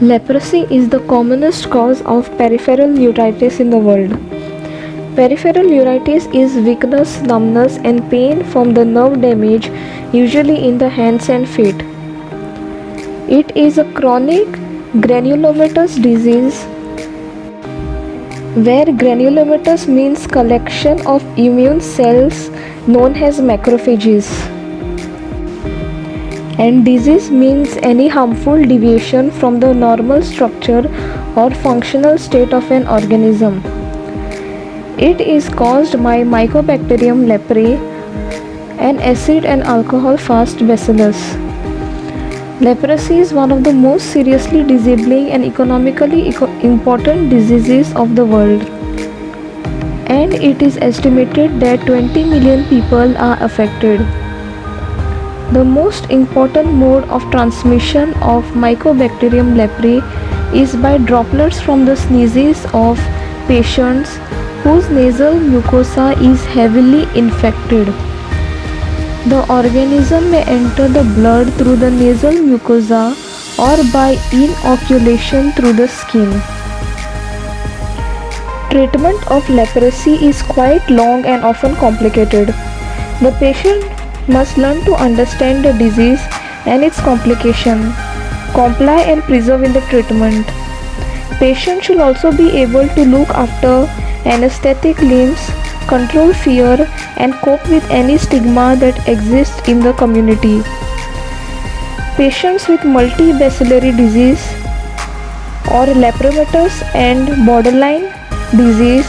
Leprosy is the commonest cause of peripheral neuritis in the world. Peripheral neuritis is weakness, numbness, and pain from the nerve damage, usually in the hands and feet. It is a chronic granulomatous disease where granulomatous means collection of immune cells known as macrophages, and disease means any harmful deviation from the normal structure or functional state of an organism. It is caused by MYCOBACTERIUM leprae, an acid and alcohol fast bacillus. Leprosy is one of the most seriously disabling and economically important diseases of the world, and it is estimated that 20 million people are affected. The most important mode of transmission of MYCOBACTERIUM leprae is by droplets from the sneezes of patients whose nasal mucosa is heavily infected. The organism may enter the blood through the nasal mucosa or by inoculation through the skin. Treatment of leprosy is quite long and often complicated. The patient must learn to understand the disease and its complication, comply and persevere in the treatment. Patients should also be able to look after anesthetic limbs, control fear, and cope with any stigma that exists in the community. Patients with multibacillary disease or lepromatous and borderline disease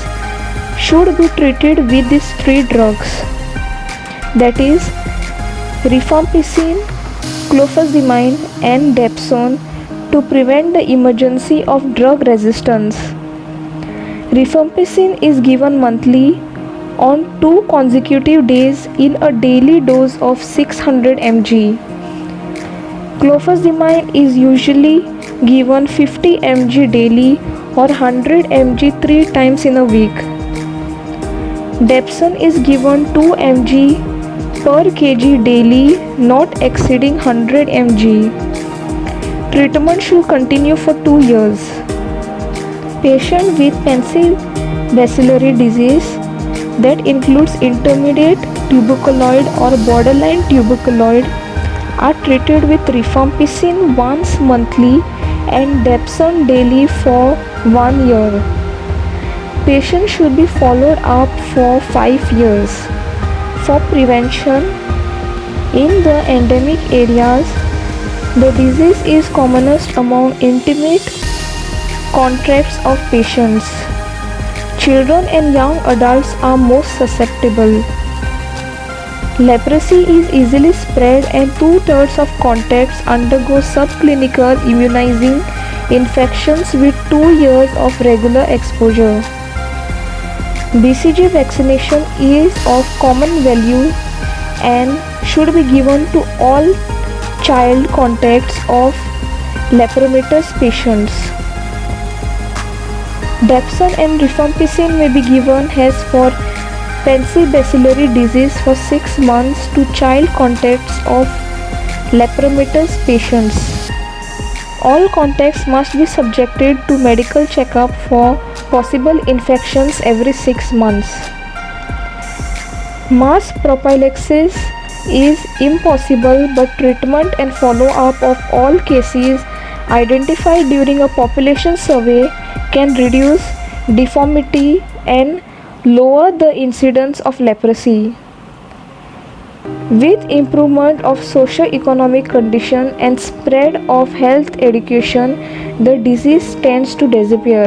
should be treated with these three drugs, that is rifampicin, clofazimine, and dapsone, to prevent the emergency of drug resistance. Rifampicin is given monthly on 2 consecutive days in a daily dose of 600 mg. Clofazimine is usually given 50 mg daily or 100 mg 3 times in a week. Dapsone is given 2 mg per kg daily, not exceeding 100 mg. Treatment should continue for 2 years. Patients with PANCIBACILLARY disease, that includes intermediate tuberculoid or borderline tuberculoid, are treated with rifampicin once monthly and dapsone daily for 1 year. Patients should be followed up for 5 years. For prevention, in the endemic areas, the disease is commonest among intimate contacts of patients. Children and young adults are most susceptible. Leprosy is easily spread and 2/3 of contacts undergo subclinical immunizing infections with 2 years of regular exposure. BCG vaccination is of common value and should be given to all child contacts of lepromatous patients. Dapsone and rifampicin may be given as for PANCIBACILLARY disease for 6 months to child contacts of lepromatous patients. All contacts must be subjected to medical checkup for possible infections every 6 months. Mass prophylaxis is impossible, but treatment and follow-up of all cases identified during a population survey can reduce deformity and lower the incidence of leprosy. With improvement of socio-economic condition and spread of health education, the disease tends to disappear.